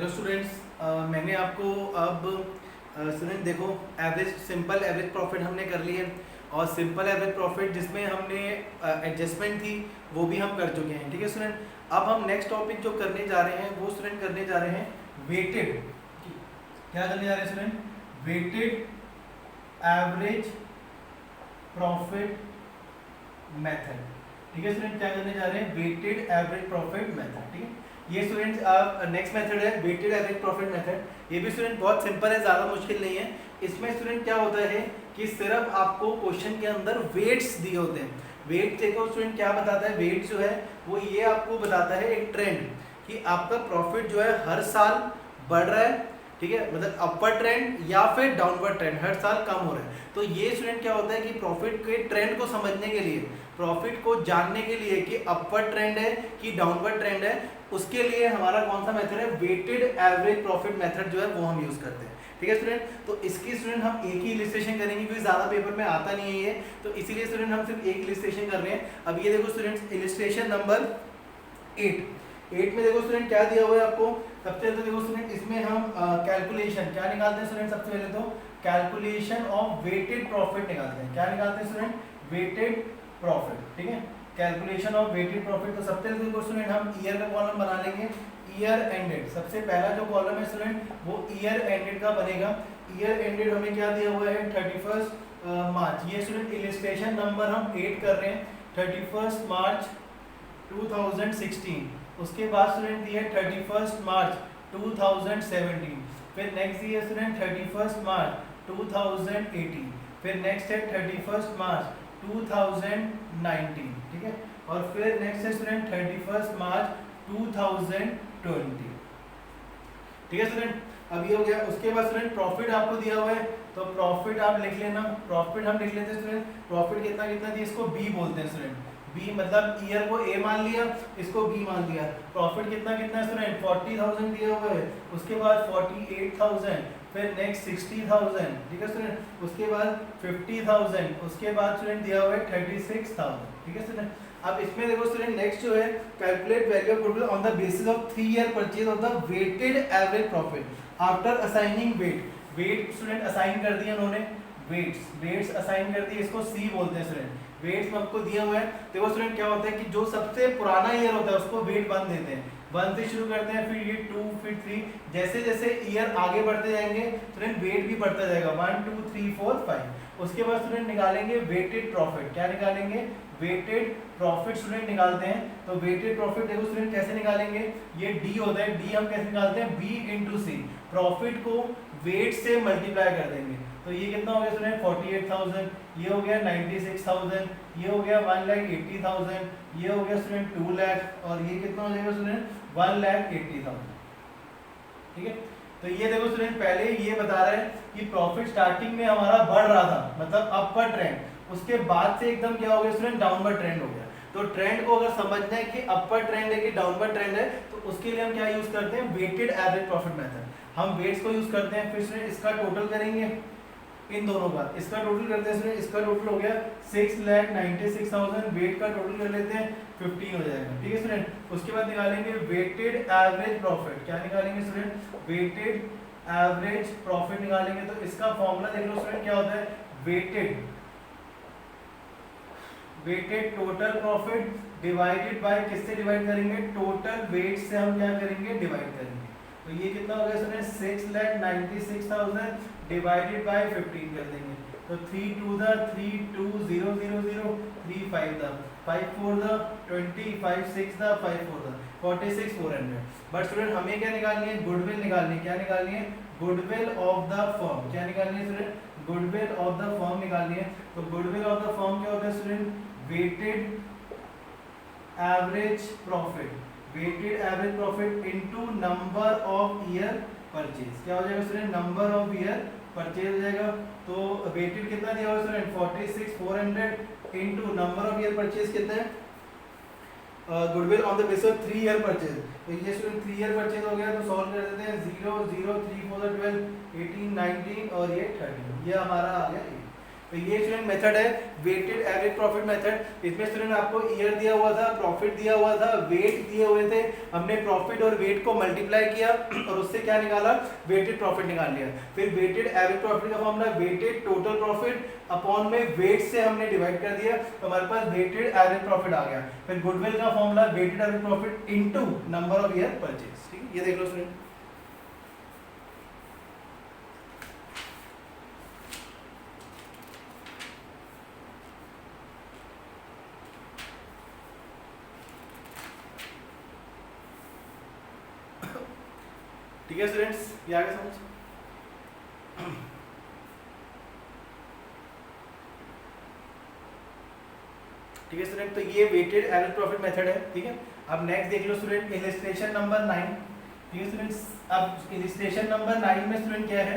Hello students, मैंने आपको अब स्टूडेंट देखो एवरेज सिंपल एवरेज प्रॉफिट हमने कर ली है और सिंपल एवरेज प्रॉफिट जिसमें हमने एडजस्टमेंट थी वो भी हम कर चुके हैं। ठीक है स्टूडेंट, अब हम नेक्स्ट टॉपिक जो करने जा रहे हैं वो स्टूडेंट करने जा रहे हैं वेटेड। क्या करने जा रहे हैं student? Weighted average profit method. ठीक है स्टूडेंट, क्या करने जा रहे हैं? Weighted average profit method. ठीक है, ये स्टूडेंट आप नेक्स्ट मेथड है वेटेड एवरेज प्रॉफिट मेथड। ये भी स्टूडेंट बहुत सिंपल है, ज़्यादा मुश्किल नहीं है। इसमें स्टूडेंट क्या होता है कि सिर्फ आपको क्वेश्चन के अंदर वेट्स दिए होते हैं। वेट देखो स्टूडेंट क्या बताता है, वेट जो है वो ये आपको बताता है एक ट्रेंड कि आपका प्रॉफिट जो है हर साल बढ़ रहा है। ठीक है, मतलब अपर ट्रेंड या फिर डाउनवर्ड ट्रेंड, हर साल कम हो रहा है। तो ये स्टूडेंट क्या होता है कि प्रॉफिट के ट्रेंड को समझने के लिए, प्रॉफिट को जानने के लिए कि अपर ट्रेंड है कि डाउनवर्ड ट्रेंड है, उसके लिए हमारा कौन सा मेथड है? वेटेड एवरेज प्रॉफिट मेथड जो है वो हम यूज करते हैं। ठीक है स्टूडेंट, तो इसकी स्टूडेंट हम एक ही इलिस्ट्रेशन करेंगे क्योंकि ज्यादा पेपर में आता नहीं है ये, तो इसीलिए स्टूडेंट हम सिर्फ एक इलिस्ट्रेशन कर रहे हैं। अब ये देखो स्टूडेंट्स, इलिस्ट्रेशन नंबर 8 में देखो स्टूडेंट क्या दिया हुआ है आपको। सबसे पहले तो देखो स्टूडेंट इसमें हम कैलकुलेशन क्या निकालते हैं स्टूडेंट? सबसे पहले तो कैलकुलेशन ऑफ वेटेड प्रॉफिट निकालते हैं। क्या निकालते हैं स्टूडेंट? Weighted profit. ठीक है, कैलकुलेशन ऑफ वेटेड प्रॉफिट। तो सबसे पहले देखो स्टूडेंट हम ईयर का कॉलम बना लेंगे, ईयर एंडेड। सबसे पहला जो कॉलम है स्टूडेंट वो ईयर एंडेड का बनेगा। ईयर एंडेड हमें क्या दिया हुआ है? 31 मार्च। ये स्टूडेंट इलिस्ट्रेशन नंबर हम 8 कर रहे हैं, 31 मार्च 2016। उसके बाद स्टूडेंट दिया है 31 मार्च 2017। फिर नेक्स्ट दिया स्टूडेंट 31 मार्च 2018। फिर नेक्स्ट है 31 मार्च 2019। ठीक है, और फिर नेक्स्ट है स्टूडेंट 31 मार्च 2020। ठीक है स्टूडेंट, अब ये हो गया। उसके बाद स्टूडेंट प्रॉफिट आपको दिया हुआ है, तो प्रॉफिट आप लिख लेना। प्रॉफिट हम लिख लेते हैं स्टूडेंट, प्रॉफिट कितना कितना दिया, इसको बी बोलते हैं स्टूडेंट। बी मतलब ईयर को ए मान लिया, इसको बी मान लिया। प्रॉफिट कितना कितना स्टूडेंट? 40,000 दिया हुआ है। उसके बाद 48,000, फिर नेक्स्ट 60,000। ठीक है स्टूडेंट, उसके बाद 50,000, उसके बाद स्टूडेंट दिया हुआ है 36,000। ठीक है स्टूडेंट, अब इसमें देखो स्टूडेंट नेक्स्ट जो है calculate value of goodwill on the basis of 3 year purchase of the weighted average profit after assigning weight. Weight student assign कर दिया उन्होंने, वेट्स असाइन कर दिए, इसको सी बोलते हैं स्टूडेंट। वेट्स आपको दिया हुआ है। देखो स्टूडेंट क्या होता है कि जो सबसे पुराना ईयर होता है उसको वेट 1 देते हैं, 1 से शुरू करते हैं, फिर ये 2, फिर 3। जैसे जैसे ईयर आगे बढ़ते जाएंगे स्टूडेंट वेट भी बढ़ता जाएगा, 1 2 3 4 5। उसके बाद स्टूडेंट निकालेंगे वेटेड प्रॉफिट। क्या निकालेंगे? वेटेड प्रॉफिट स्टूडेंट निकालते हैं। तो वेटेड प्रॉफिट देखो स्टूडेंट कैसे निकालेंगे, ये डी होता है, डी हम कैसे निकालते हैं? बी इंटू सी। प्रॉफिट को वेट से मल्टीप्लाई कर देंगे, तो ये कितना हो गया स्टूडेंट? 48,000, ये हो गया 96,000, ये हो गया 1,80,000, ये हो गया स्टूडेंट 2 लाख, और ये कितना हो जाएगा स्टूडेंट? 1,80,000। ठीक है, तो ये देखो स्टूडेंट पहले ये बता रहा है कि प्रॉफिट स्टार्टिंग में हमारा बढ़ रहा था, मतलब अपर ट्रेंड, उसके बाद से एकदम क्या हो गया स्टूडेंट? डाउनवर्ड ट्रेंड हो गया। तो ट्रेंड को अगर समझना है कि अपर ट्रेंड है कि डाउनवर्ड ट्रेंड है, तो उसके लिए हम क्या यूज करते हैं? Weighted average profit method. हम वेट्स को यूज करते हैं, फिर स्टूडेंट इसका टोटल करेंगे इन दोनों का, इसका टोटल करते हैं स्टूडेंट, इसका टोटल हो गया 6,96,000, वेट का टोटल कर लेते हैं 15 हो जाएगा। ठीक है स्टूडेंट, उसके बाद निकालेंगे वेटेड एवरेज प्रॉफिट। क्या निकालेंगे स्टूडेंट? वेटेड एवरेज प्रॉफिट निकालेंगे। तो इसका फॉर्मूला देख लो स्टूडेंट, क्या होता है? Weighted total profit divided by, किससे डिवाइड करेंगे? टोटल वेट से हम क्या करेंगे? डिवाइड करेंगे। तो ये कितना हो गया स्टूडेंट? 6,96,000 डिवाइडेड बाय 15 कर देंगे। तो 3 2 the 3 2 0 0 0 3 5 the 5 4 the 20 5 6 the 5 4 the 46,400। But student हमें क्या निकालनी है? गुडविल निकालनी है। क्या निकालनी है? Goodwill of the firm. क्या निकालनी है student? Goodwill of the firm निकालनी है। तो गुडविल ऑफ द फर्म क्या होता है student? Weighted average profit, weighted average profit into number of year purchase. क्या हो जाएगा student? Number of year purchase हो जाएगा। तो वेटेड कितना दिया हुआ student? 46,400 into number of year purchase कितना है? Goodwill on the basis of 3 year purchase. तो ये स्टूडेंट 3 ईयर परचेज हो गया, तो सॉल्व कर देते हैं। 0 0 3 4 12 18 19 और ये 13, ये हमारा आ गया। तो तो ये स्टूडेंट मेथड है वेटेड एवरेज प्रॉफिट मेथड। इसमें स्टूडेंट आपको ईयर दिया हुआ था, प्रॉफिट दिया हुआ था, वेट दिए हुए थे, हमने प्रॉफिट और वेट को मल्टीप्लाई किया और उससे क्या निकाला, वेटेड प्रॉफिट निकाल लिया। फिर वेटेड एवरेज प्रॉफिट का formula weighted total profit upon में वेट से हमने डिवाइड कर दिया, तो हमारे पास वेटेड एवरेज प्रॉफिट आ गया। फिर गुडविल का formula weighted average profit into number of year purchase. ठीक है, ये देख लो स्टूडेंट। ठीक है स्टूडेंट्स, ये आगे समझ। ठीक है स्टूडेंट, तो ये वेटेड एवरेज प्रॉफिट मेथड है। ठीक है, अब नेक्स्ट देख लो स्टूडेंट इलस्ट्रेशन नंबर 9। ठीक है स्टूडेंट्स, अब इलस्ट्रेशन नंबर 9 में स्टूडेंट क्या है,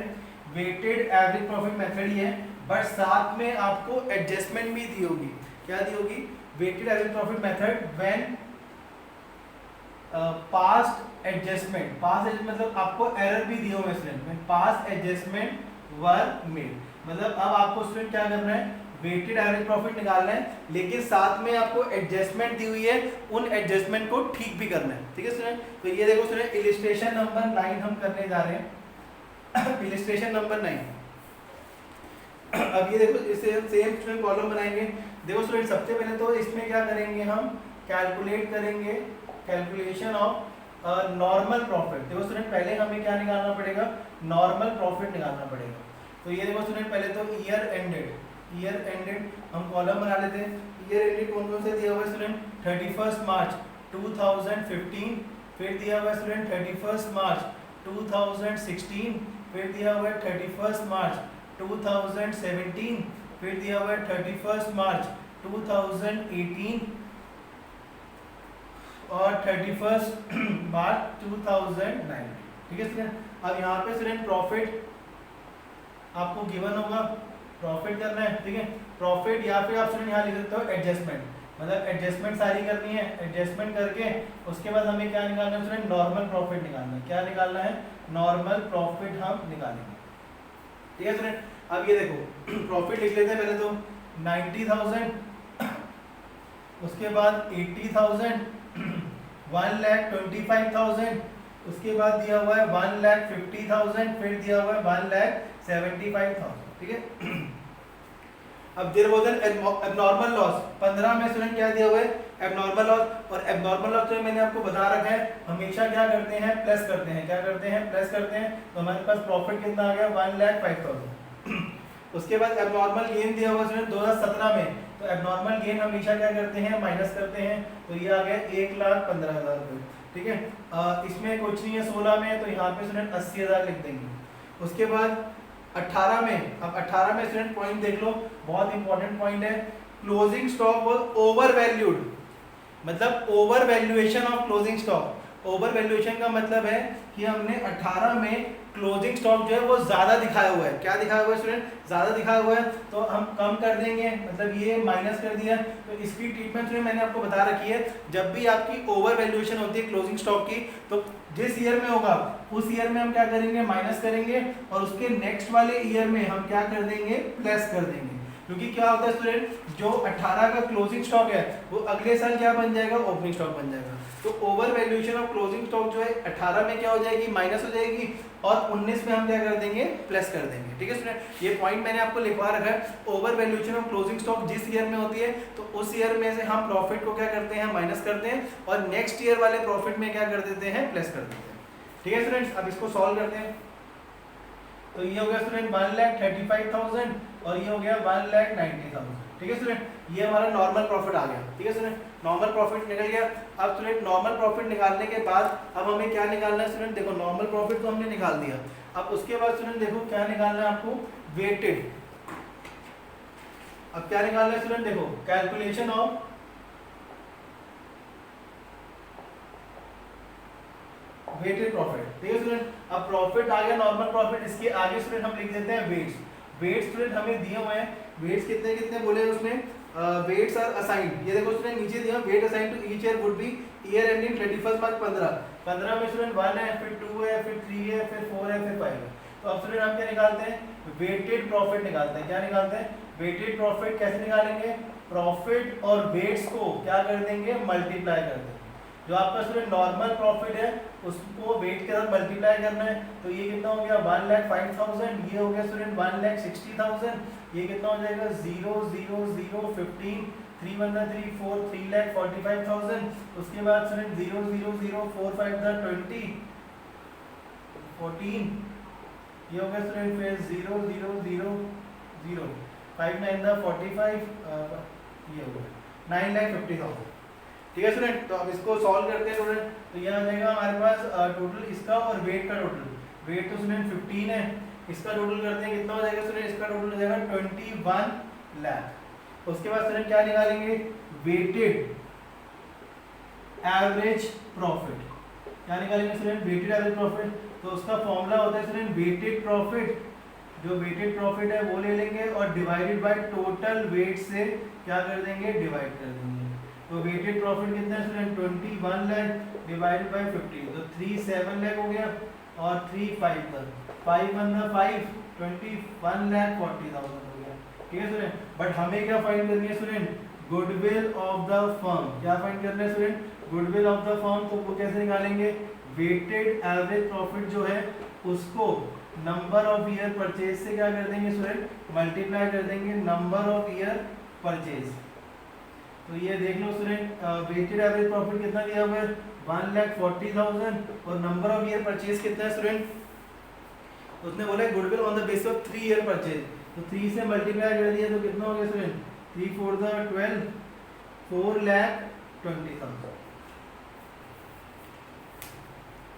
वेटेड एवरेज प्रॉफिट मेथड ही है, बट साथ में आपको एडजस्टमेंट भी दी होगी। क्या दी होगी, weighted average profit method when past adjustment, past मतलब आपको एरर भी दिए हुए student, past adjustment were made, मतलब अब आपको स्टूडेंट क्या करना है, वेटेड एवरेज प्रॉफिट निकालना है, लेकिन साथ में आपको एडजस्टमेंट दी हुई है, उन एडजस्टमेंट को ठीक भी करना है। ठीक है स्टूडेंट, तो ये देखो स्टूडेंट इलस्ट्रेशन नंबर 9 हम करने जा रहे हैं। इलस्ट्रेशन नंबर 9, अब ये देखो इसे हम सेम स्टूडेंट कॉलम बनाएंगे। देखो स्टूडेंट सबसे पहले तो इसमें क्या करेंगे, हम कैलकुलेट करेंगे कैलकुलेशन ऑफ नॉर्मल प्रॉफिट। देखो स्टूडेंट पहले हमें क्या निकालना पड़ेगा, नॉर्मल प्रॉफिट निकालना पड़ेगा। तो ये देखो स्टूडेंट पहले तो ईयर एंडेड हम कॉलम बना लेते हैं। ईयर एंडेड कौन कौन से दिया हुआ है स्टूडेंट, 31 मार्च 2015, फिर दिया हुआ है स्टूडेंट 31 मार्च 2016, फिर दिया हुआ है 31 मार्च 2017, फिर दिया हुआ है 31 मार्च 2018 और 31 मार्च 2009। ठीक है स्टूडेंट, अब यहाँ पे स्टूडेंट प्रॉफिट आपको गिवन होगा, प्रॉफिट करना है। ठीक है, प्रॉफिट या फिर आप स्टूडेंट यहाँ लिख सकते हो एडजस्टमेंट, मतलब एडजस्टमेंट सारी करनी है। एडजस्टमेंट करके उसके बाद हमें क्या निकालना है स्टूडेंट, नॉर्मल प्रॉफिट निकालना है। क्या निकालना है, नॉर्मल प्रॉफिट हम निकालेंगे। ठीक है स्टूडेंट, अब ये देखो प्रॉफिट लिख लेते हैं पहले तो 90,000, उसके बाद 80,000, 1,25,000, उसके बाद दिया हुआ है 1,50,000, फिर दिया हुआ है 1,75,000। ठीक है, अब there was an abnormal loss, 15 में स्टूडेंट क्या दिया हुआ है, एब्नॉर्मल लॉस, और एब्नॉर्मल लॉस तो मैंने आपको बता रखा है हमेशा क्या करते हैं, प्लस करते हैं। क्या करते हैं, प्लस करते हैं। तो हमारे पास प्रॉफिट कितना आ गया, 1,05,000। उसके बाद एब्नॉर्मल गेन दिया हुआ स्टूडेंट 2017 में, तो एब्नॉर्मल गेन हमेशा क्या करते हैं, माइनस करते हैं। तो ये आ गया 1,15,000 रुपये। ठीक है, इसमें कुछ नहीं है 16 में, तो यहाँ पे स्टूडेंट 80,000 लिख देंगे। उसके बाद 18 में, अब 18 में स्टूडेंट पॉइंट देख लो, बहुत इंपॉर्टेंट पॉइंट है, closing stock was over valued, मतलब over valuation of closing stock. Over valuation का मतलब है कि हमने 18 में क्लोजिंग स्टॉक जो है वो ज्यादा दिखाया हुआ है। क्या दिखाया हुआ है स्टूडेंट, ज्यादा दिखाया हुआ है, तो हम कम कर देंगे, मतलब ये माइनस कर दिया। तो इसकी ट्रीटमेंट में मैंने आपको बता रखी है, जब भी आपकी ओवर वैल्यूएशन होती है क्लोजिंग स्टॉक की, तो जिस ईयर में होगा उस ईयर में हम क्या करेंगे, माइनस करेंगे, और उसके नेक्स्ट वाले ईयर में हम क्या कर देंगे, प्लस कर देंगे। क्योंकि क्या होता है स्टूडेंट, जो 18 का क्लोजिंग स्टॉक है वो अगले साल क्या बन जाएगा, ओपनिंग स्टॉक बन जाएगा। तो over valuation of closing stock जो है 18 में क्या हो जाएगी, माइनस हो जाएगी, और 19 में हम क्या कर देंगे, प्लस कर देंगे। ठीक है स्टूडेंट, ये पॉइंट मैंने आपको लिखवा रखा है। Over valuation of closing stock जिस ईयर में होती है, तो उस ईयर में से हम प्रॉफिट को क्या करते हैं, माइनस करते हैं, और नेक्स्ट ईयर वाले प्रॉफिट में क्या कर देते हैं, प्लस कर देते हैं। ठीक है स्टूडेंट्स, अब इसको सॉल्व करते हैं। तो ये हो गया स्टूडेंट 1,35,000 और ये हो गया 1,90,000। ठीक है स्टूडेंट, ये हमारा नॉर्मल प्रॉफिट आ गया। ठीक है स्टूडेंट, नॉर्मल प्रॉफिट निकल गया। अब स्टूडेंट नॉर्मल प्रॉफिट निकालने के बाद अब हमें क्या निकालना है स्टूडेंट, देखो नॉर्मल प्रॉफिट तो हमने निकाल दिया। अब उसके बाद स्टूडेंट देखो क्या निकालना है आपको, वेटेड। अब क्या निकालना है स्टूडेंट, देखो कैलकुलेशन ऑफ वेटेड प्रॉफिट। ठीक है स्टूडेंट, अब प्रॉफिट आ गया नॉर्मल प्रॉफिट, इसके आगे स्टूडेंट हम लिख देते हैं वेट्स। वेट्स स्टूडेंट हमें दिए हुए हैं, वेट्स कितने कितने बोले उसमें, वेट्स आर असाइंड। ये देखो स्टूडेंट नीचे दिया, weight assigned to each year would be year ending 31 March 15 में स्टूडेंट 1 है, फिर 2 है, फिर 3 है, फिर 4 है, फिर 5 है। तो अब स्टूडेंट हम क्या निकालते हैं, वेटेड प्रॉफिट निकालते हैं। क्या निकालते हैं, वेटेड प्रॉफिट। कैसे निकालेंगे, प्रॉफिट और वेट्स को क्या कर देंगे, मल्टीप्लाई कर देंगे। जो आपका स्टूडेंट नॉर्मल प्रॉफिट है उसको वेट के साथ मल्टीप्लाई करना है, तो ये कितना हो गया 1,05,000, ये हो गया स्टूडेंट 1,60,000, ये कितना हो जाएगा 0 0 0 15, 3 1 3 4, 3,45,000। उसके बाद स्टूडेंट 0 0 0 4 5 20 14, ये हो गया स्टूडेंट फिर 0 0 0 0 5 9 45, ये हो गया 9,50,000। ठीक है स्टूडेंट, तो अब इसको सॉल्व करते हैं स्टूडेंट। तो ये आ जाएगा हमारे पास टोटल इसका और वेट का टोटल। वेट तो स्टूडेंट 15 है, इसका टोटल करते हैं कितना हो जाएगा स्टूडेंट, इसका टोटल हो जाएगा 21 लाख। उसके बाद स्टूडेंट क्या निकालेंगे, वेटेड एवरेज प्रॉफिट। क्या निकालेंगे स्टूडेंट, वेटेड एवरेज प्रॉफिट। तो उसका फॉर्मूला होता है स्टूडेंट वेटेड प्रॉफिट, जो वेटेड प्रॉफिट है वो ले लेंगे और डिवाइडेड बाय टोटल वेट से क्या कर देंगे, डिवाइड कर देंगे। तो वेटेड प्रॉफिट कितना है स्टूडेंट 21 लाख डिवाइडेड बाय 50, तो 3 7 लाख हो गया और 3 5 तक 5 1 5 21,40,000 हो गया। ठीक है स्टूडेंट, बट हमें क्या फाइंड करनी है student, goodwill of the firm. क्या फाइंड करना है student, goodwill of the firm. तो वो कैसे निकालेंगे, वेटेड एवरेज प्रॉफिट जो है उसको नंबर ऑफ ईयर परचेज से क्या कर देंगे स्टूडेंट, मल्टीप्लाई कर देंगे नंबर ऑफ ईयर परचेज। तो ये देख लो स्टूडेंट, वेटेड एवरेज प्रॉफिट कितना दिया हुआ है 1,40,000 और नंबर ऑफ ईयर परचेज कितना है स्टूडेंट, उसने बोला है goodwill on the basis of 3 year purchase. तो 3 से मल्टीप्लाई कर दिया तो कितना हो गया स्टूडेंट, 3 4 12, 4,20,000।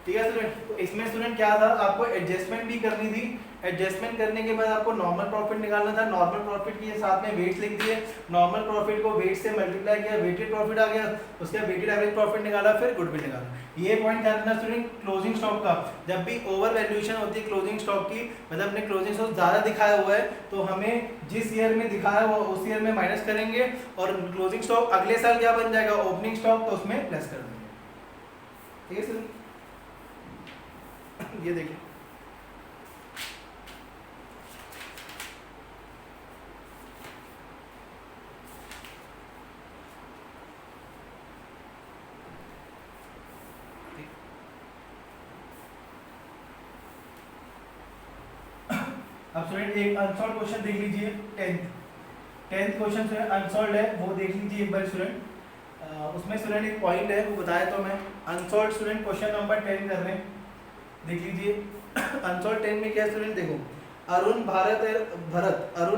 ठीक है स्टूडेंट, तो इसमें स्टूडेंट क्या था, आपको एडजस्टमेंट भी करनी थी। एडजस्टमेंट करने के बाद आपको नॉर्मल प्रॉफिट निकालना था। नॉर्मल प्रॉफिट के साथ में वेट्स लिख दिए, नॉर्मल प्रॉफिट को वेट से मल्टीप्लाई किया, वेटेड प्रॉफिट आ गया, उसके बाद वेटेड एवरेज प्रॉफिट निकाला, फिर गुडविल निकाला। ये पॉइंट ध्यान रखना स्टूडेंट, क्लोजिंग स्टॉक का जब भी ओवर वैल्यूएशन होती है क्लोजिंग स्टॉक की, मतलब अपने क्लोजिंग स्टॉक ज्यादा दिखाया हुआ है तो हमें जिस ईयर में दिखाया हुआ उस ईयर में माइनस करेंगे और क्लोजिंग स्टॉक अगले साल क्या बन जाएगा, ओपनिंग स्टॉक, तो उसमें प्लस कर देंगे। ठीक है स्टूडेंट, ये देखिए अब स्टूडेंट एक अनसॉल्व क्वेश्चन देख लीजिए, 10th क्वेश्चन जो है अनसॉल्व है वो देख लीजिए एक बार स्टूडेंट। उसमें स्टूडेंट एक पॉइंट है वो बताया तो मैं अनसॉल्व स्टूडेंट क्वेश्चन नंबर 10 कर रहे हैं, देख लीजिए। अनसॉल्व 10 में क्या स्टूडेंट देखो, Arun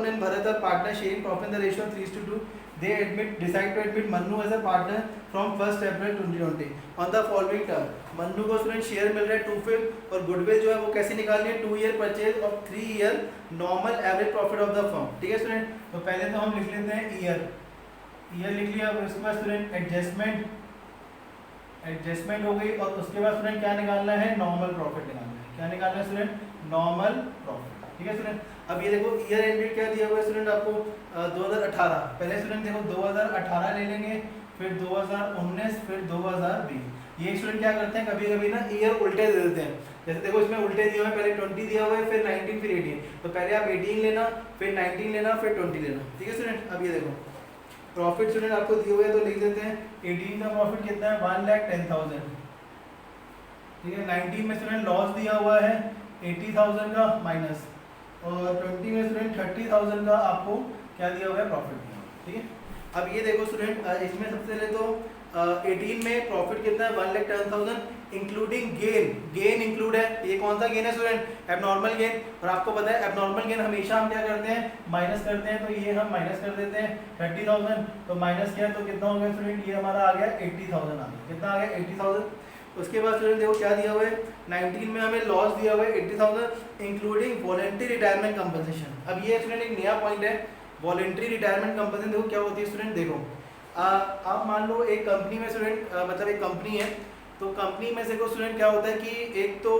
and Bharat are partner sharing profit in the ratio 3:2। they decide to admit Mannu as a partner from 1st April 2020 on the following term। Mannu को स्टूडेंट शेयर मिल रहा है 2/5 और गुडविल जो है वो कैसे निकालनी है, 2 ईयर परचेज और 3 year normal average profit of the firm. ठीक है स्टूडेंट, तो पहले तो हम लिख लेते हैं ईयर लिख लिया। उसके बाद स्टूडेंट एडजस्टमेंट हो गई और उसके बाद स्टूडेंट क्या निकालना है, नॉर्मल प्रॉफिट निकालना है। क्या निकालना है स्टूडेंट, नॉर्मल प्रॉफिट। ठीक है स्टूडेंट, अब ये देखो ईयर एंडेड क्या दिया हुआ है स्टूडेंट आपको 2018। पहले स्टूडेंट देखो 2018 ले लेंगे, फिर 2019, फिर 2020। ये स्टूडेंट क्या करते हैं कभी कभी ना ईयर उल्टे दे देते हैं। जैसे देखो इसमें उल्टे दिए हुए हैं, पहले 20 दिया हुआ है, फिर 19, फिर 18। तो पहले आप 18 लेना, फिर 19 लेना, फिर 20 लेना। ठीक है स्टूडेंट, अब ये देखो प्रॉफिट स्टूडेंट आपको दिए हुए हैं तो लिख देते हैं 18 का प्रॉफिट कितना है 1,10,000। ठीक है, 19 में स्टूडेंट लॉस दिया हुआ है 80,000 का माइनस, और 20 में स्टूडेंट 30,000 का आपको क्या दिया हुआ है, प्रॉफिट दिया हुआ है। ठीक है, अब ये देखो स्टूडेंट इसमें सबसे पहले तो 18 में प्रॉफिट कितना है 1,10,000 इंक्लूडिंग गेन इंक्लूड है। ये कौन सा गेन है स्टूडेंट, एबनॉर्मल गेन। और आपको पता है एबनॉर्मल गेन हमेशा हम क्या करते हैं, माइनस करते हैं। तो ये हम माइनस कर देते हैं 30,000, तो माइनस किया तो कितना हो गया स्टूडेंट, ये हमारा आ गया 80,000 आ गया। कितना आ गया 80,000। उसके बाद स्टूडेंट देखो क्या दिया हुआ है 19 में हमें लॉस दिया हुआ है 80,000 इंक्लूडिंग वॉलंटरी रिटायरमेंट कंपनसेशन। अब ये स्टूडेंट एक नया पॉइंट है, वॉलंटरी रिटायरमेंट कंपनसेशन। देखो क्या होती है स्टूडेंट, देखो आप मान लो एक कंपनी में स्टूडेंट मतलब एक कंपनी है, तो कंपनी में से को स्टूडेंट क्या होता है कि एक तो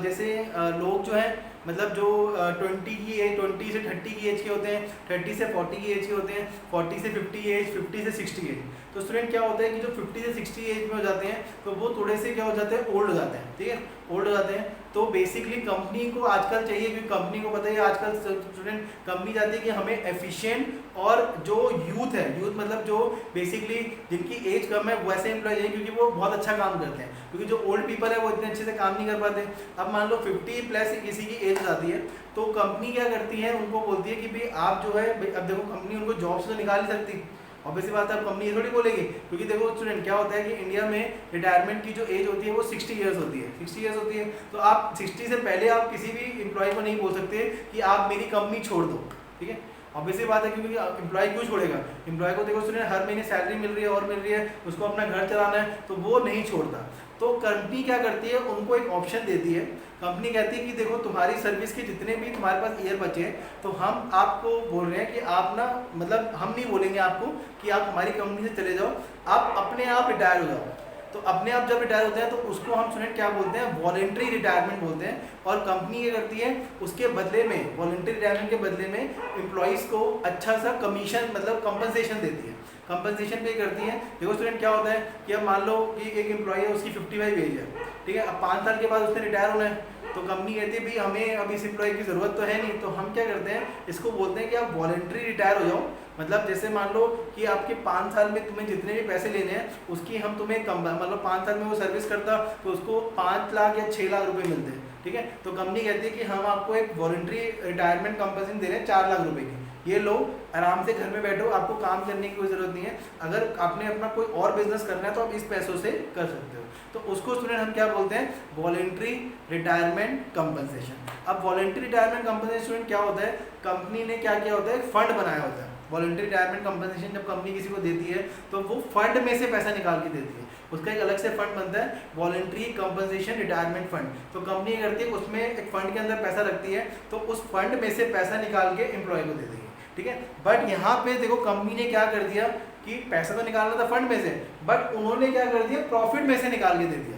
जैसे लोग जो हैं मतलब जो 20 की एज, 20 से 30 की एज के होते हैं, 30 से 40 की एज के होते हैं, 40 से 50 एज, 50 से 60 एज। तो स्टूडेंट क्या होता है कि जो 50 से 60 एज में हो जाते हैं तो वो थोड़े से क्या हो जाते हैं, ओल्ड हो जाते हैं, ठीक है, ओल्ड हो जाते हैं। तो बेसिकली कंपनी को आजकल चाहिए, क्योंकि कंपनी को पता है आजकल स्टूडेंट कंपनी चाहती है कि हमें एफिशिएंट और जो यूथ है, यूथ मतलब जो बेसिकली जिनकी एज कम है वैसे एम्प्लॉय चाहिए, क्योंकि वो बहुत अच्छा काम करते हैं, क्योंकि जो ओल्ड पीपल है वो इतने अच्छे से काम नहीं कर पाते। अब मान लो 50 प्लस किसी की एज आती है तो कंपनी क्या करती है, उनको बोलती है कि भाई आप जो है, अब देखो कंपनी उनको जॉब से तो निकाल नहीं सकती, ऑब्वियसली बात है, कंपनी ये थोड़ी बोलेगी, क्योंकि देखो स्टूडेंट क्या होता है कि इंडिया में रिटायरमेंट की जो एज होती है वो 60 ईयर्स होती है, 60 ईयर्स होती है। तो आप 60 से पहले आप किसी भी एम्प्लॉय को नहीं बोल सकते कि आप मेरी कंपनी छोड़ दो, ठीक है, ऑब्वियसली बात है, क्योंकि एम्प्लॉय क्यों छोड़ेगा, एम्प्लॉय को देखो स्टूडेंट हर महीने सैलरी मिल रही है और मिल रही है, उसको अपना घर चलाना है, तो वो नहीं छोड़ता। तो कंपनी क्या करती है, उनको एक ऑप्शन देती है, कंपनी कहती है कि देखो तुम्हारी सर्विस के जितने भी तुम्हारे पास ईयर बचे हैं तो हम आपको बोल रहे हैं कि आप ना, मतलब हम नहीं बोलेंगे आपको कि आप हमारी कंपनी से चले जाओ, आप अपने आप रिटायर हो जाओ। तो अपने आप जब रिटायर होते हैं तो उसको हम स्टूडेंट क्या बोलते हैं, वॉलंटरी रिटायरमेंट बोलते हैं। और कंपनी ये करती है उसके बदले में, वॉलंटरी रिटायरमेंट के बदले में एम्प्लॉइज़ को अच्छा सा कमीशन मतलब कंपनसेशन देती है, कंपनसेशन पे करती है। देखो स्टूडेंट क्या होता है कि अब मान लो कि एक एम्प्लॉय है, उसकी 55 एज है, ठीक है, अब 5 साल के बाद उसने रिटायर होना है, तो कंपनी कहती है भाई हमें अब इस एम्प्लॉय की ज़रूरत तो है नहीं, तो हम क्या करते हैं, इसको बोलते हैं कि आप वॉलंटरी रिटायर हो जाओ। मतलब जैसे मान लो कि आपके 5 साल में तुम्हें जितने भी पैसे लेने हैं उसकी हम तुम्हें कम, मतलब 5 साल में वो सर्विस करता तो उसको 5 लाख या 6 लाख रुपए मिलते हैं, ठीक है। तो कंपनी कहती है कि हम आपको एक वॉलंटरी रिटायरमेंट कंपनसेशन दे रहे हैं 4 लाख रुपए की, ये लो आराम से घर में बैठो, आपको काम करने की कोई ज़रूरत नहीं है, अगर आपने अपना कोई और बिजनेस करना है तो आप इस पैसों से कर सकते हो। तो उसको स्टूडेंट हम क्या बोलते हैं, वॉलंटरी रिटायरमेंट कंपनसेशन। अब वॉलंटरी रिटायरमेंट कंपनसेशन स्टूडेंट क्या होता है, कंपनी ने क्या किया होता है, एक फंड बनाया होता है। वॉलंटरी रिटायरमेंट कंपनसेशन जब कंपनी किसी को देती है तो वो फंड में से पैसा निकाल के देती है, उसका एक अलग से फंड बनता है, वॉलंटरी कंपनसेशन रिटायरमेंट फंड। तो कंपनी करती है उसमें एक फंड के अंदर पैसा रखती है, तो उस फंड में से पैसा निकाल के एम्प्लॉय को दे देगी, ठीक है। बट यहाँ पे देखो कंपनी ने क्या कर दिया कि पैसा तो निकालना था फंड में से, बट उन्होंने क्या कर दिया, प्रॉफिट में से निकाल के दे दिया।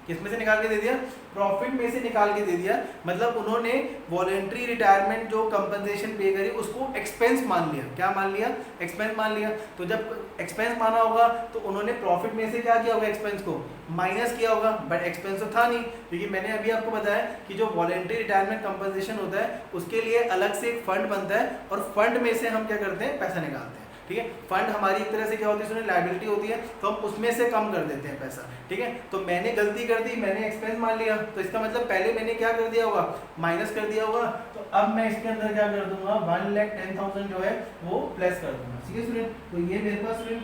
किस में से निकाल के दे दिया, प्रॉफिट में से निकाल के दे दिया। मतलब उन्होंने वॉलंटरी रिटायरमेंट जो कंपनसेशन पे करी उसको एक्सपेंस मान लिया। क्या मान लिया, एक्सपेंस मान लिया। तो जब एक्सपेंस माना होगा तो उन्होंने प्रॉफिट में से क्या किया होगा, एक्सपेंस को माइनस किया होगा, बट एक्सपेंस तो था नहीं, क्योंकि मैंने अभी आपको बताया कि जो वॉलंटरी रिटायरमेंट कंपनसेशन होता है उसके लिए अलग से एक फंड बनता है और फंड में से हम क्या करते हैं, पैसा निकालते हैं, ठीक है। फंड हमारी एक तरह से क्या होती है, उसमें लायबिलिटी होती है, तो हम उसमें से कम कर देते हैं पैसा, ठीक है। तो मैंने गलती कर दी, मैंने एक्सपेंस मान लिया, तो इसका मतलब पहले मैंने क्या कर दिया होगा, माइनस कर दिया होगा। तो अब मैं इसके अंदर क्या कर दूंगा, 1,10,000 जो है वो प्लस कर दूंगा, ठीक है स्टूडेंट। तो ये मेरे पास स्टूडेंट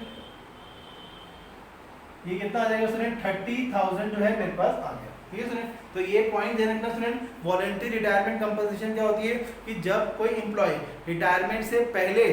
ये कितना आ जाएगा स्टूडेंट, 30,000 जो है मेरे पास आ गया, ठीक है स्टूडेंट। तो ये पॉइंट ध्यान रखना स्टूडेंट, वॉलंटरी रिटायरमेंट कंपनसेशन क्या होती है कि जब कोई एम्प्लॉय रिटायरमेंट से पहले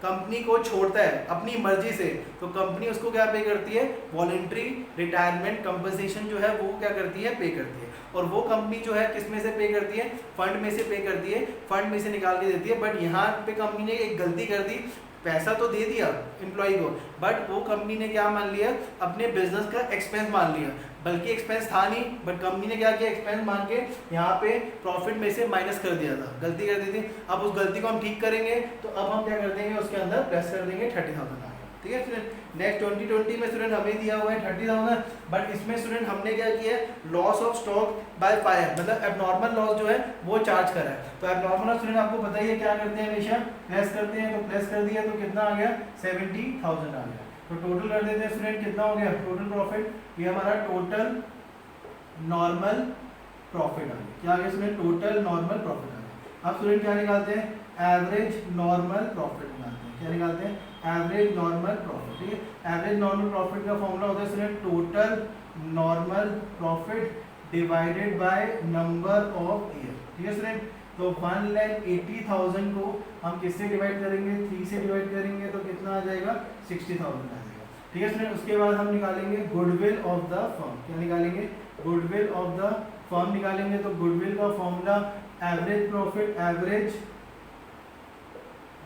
कंपनी को छोड़ता है अपनी मर्जी से, तो कंपनी उसको क्या पे करती है, वॉलंटरी रिटायरमेंट कंपनसेशन जो है वो क्या करती है, पे करती है। और वो कंपनी जो है किस में से पे करती है, फंड में से पे करती है, फंड में से निकाल के देती है। बट यहाँ पे कंपनी ने एक गलती कर दी, पैसा तो दे दिया एम्प्लॉय को, बट वो कंपनी ने क्या मान लिया, अपने बिजनेस का एक्सपेंस मान लिया, बल्कि एक्सपेंस था नहीं, बट कंपनी ने क्या किया, एक्सपेंस मान के यहाँ पे प्रॉफिट में से माइनस कर दिया था, गलती कर दी थी। अब उस गलती को हम ठीक करेंगे, तो अब हम क्या कर देंगे, उसके अंदर प्लस कर देंगे 30,000 आ गया, ठीक है स्टूडेंट। नेक्स्ट 2020 में स्टूडेंट हमें दिया हुआ है 30,000, बट इसमें स्टूडेंट हमने क्या किया है, loss of stock by fire, मतलब एबनॉर्मल लॉस जो है वो चार्ज करा है। तो एबनॉर्मल स्टूडेंट आपको बताइए क्या करते हैं, हमेशा प्लस करते हैं, तो प्लस कर दिया तो कितना आ गया, 70,000 आ गया। तो टोटल कर देते हैं स्टूडेंट, कितना हो गया टोटल प्रॉफिट, ये हमारा टोटल नॉर्मल प्रॉफिट आ गया। क्या आ गया स्टूडेंट, टोटल नॉर्मल प्रॉफिट आ गया। अब स्टूडेंट क्या निकालते हैं, एवरेज नॉर्मल प्रॉफिट निकालते हैं। क्या निकालते हैं, एवरेज नॉर्मल प्रॉफिट, ठीक है। एवरेज नॉर्मल प्रॉफिट का फॉर्मूला होता है student, total normal profit divided by number of year, ठीक है स्टूडेंट। तो 1,80,000 को हम किससे डिवाइड करेंगे, 3 से डिवाइड करेंगे, तो कितना आ जाएगा, 60,000 आ जाएगा, ठीक है स्टूडेंट। उसके बाद हम निकालेंगे गुडविल ऑफ द फर्म। क्या निकालेंगे, गुडविल ऑफ द फर्म निकालेंगे। तो गुडविल का formula average profit, average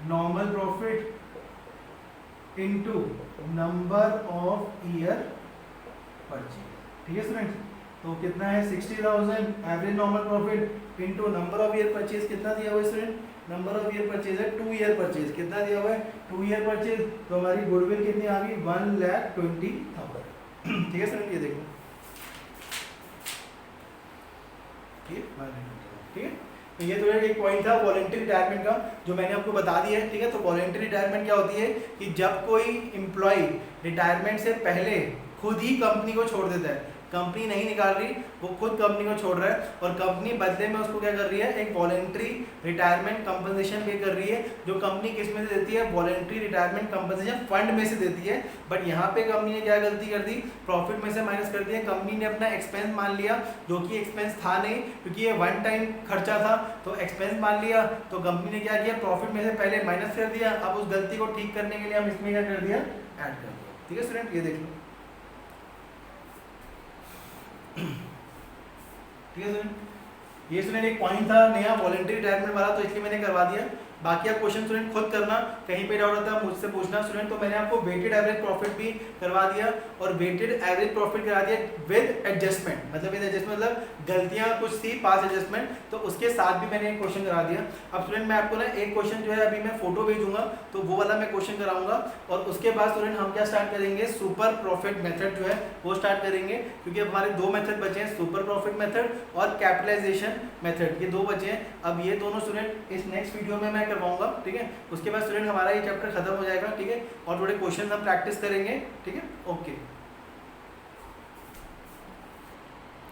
normal profit into number of year purchase, ठीक है स्टूडेंट। तो कितना है 60,000 average normal profit into number of year purchase कितना दिया हुआ है student, number of year purchase है 2 ईयर परचेज, कितना दिया हुआ है 2 ईयर परचेज, तो हमारी गुडविल कितनी आ गई 1,20,000। ठीक है स्टूडेंट, ये देखो ठीक है। तो ये तो एक पॉइंट था वॉलंटरी रिटायरमेंट का जो मैंने आपको बता दिया है। ठीक है, तो वॉलंटरी रिटायरमेंट क्या होती है कि जब कोई एम्प्लॉय रिटायरमेंट से पहले खुद ही कंपनी को छोड़ देता है, कंपनी नहीं निकाल रही, वो खुद कंपनी को छोड़ रहा है और कंपनी बदले में उसको क्या कर रही है, एक वॉलंटरी रिटायरमेंट कंपनसेशन पे कर रही है, जो कंपनी किस में से देती है, वॉलंटरी रिटायरमेंट कंपनसेशन फंड में से देती है। बट यहाँ पे कंपनी ने क्या गलती कर दी, प्रॉफिट में से माइनस कर दिया। कंपनी ने अपना एक्सपेंस मान लिया जो कि एक्सपेंस था नहीं, क्योंकि ये वन टाइम खर्चा था, तो एक्सपेंस मान लिया। तो कंपनी ने क्या किया, प्रॉफिट में से पहले माइनस कर दिया। अब उस गलती को ठीक करने के लिए हम इसमें क्या कर दिया, ऐड कर दिया। ठीक है स्टूडेंट, ये देख लो। ठीक है स्टूडेंट, ये स्टूडेंट एक पॉइंट था नया वॉलंटरी रिटायरमेंट वाला, तो इसलिए मैंने करवा दिया। बाकी आप क्वेश्चन स्टूडेंट खुद करना, कहीं पे डाउट होता है मुझसे पूछना स्टूडेंट। तो मैंने आपको वेटेड एवरेज प्रॉफिट भी करवा दिया और वेटेड एवरेज प्रॉफिट करा दिया विद एडजस्टमेंट, मतलब विद एडजस्टमेंट मतलब गलतियां कुछ थी पास एडजस्टमेंट, तो उसके साथ भी मैंने एक क्वेश्चन करा दिया। अब स्टूडेंट मैं आपको ना एक क्वेश्चन जो है अभी मैं फोटो भेजूंगा, तो वो वाला मैं क्वेश्चन कराऊंगा और उसके बाद स्टूडेंट हम क्या स्टार्ट करेंगे, सुपर प्रॉफिट मेथड जो है वो स्टार्ट करेंगे, क्योंकि अब हमारे दो मेथड बचे हैं, सुपर प्रॉफिट मेथड और कैपिटलाइजेशन मेथड, ये दो बचे हैं। अब ये दोनों स्टूडेंट इस नेक्स्ट वीडियो में मैं करवाऊंगा। ठीक है, उसके बाद स्टूडेंट हमारा ये चैप्टर खत्म हो जाएगा। ठीक है, और थोड़े क्वेश्चन हम प्रैक्टिस करेंगे। ठीक है, ओके।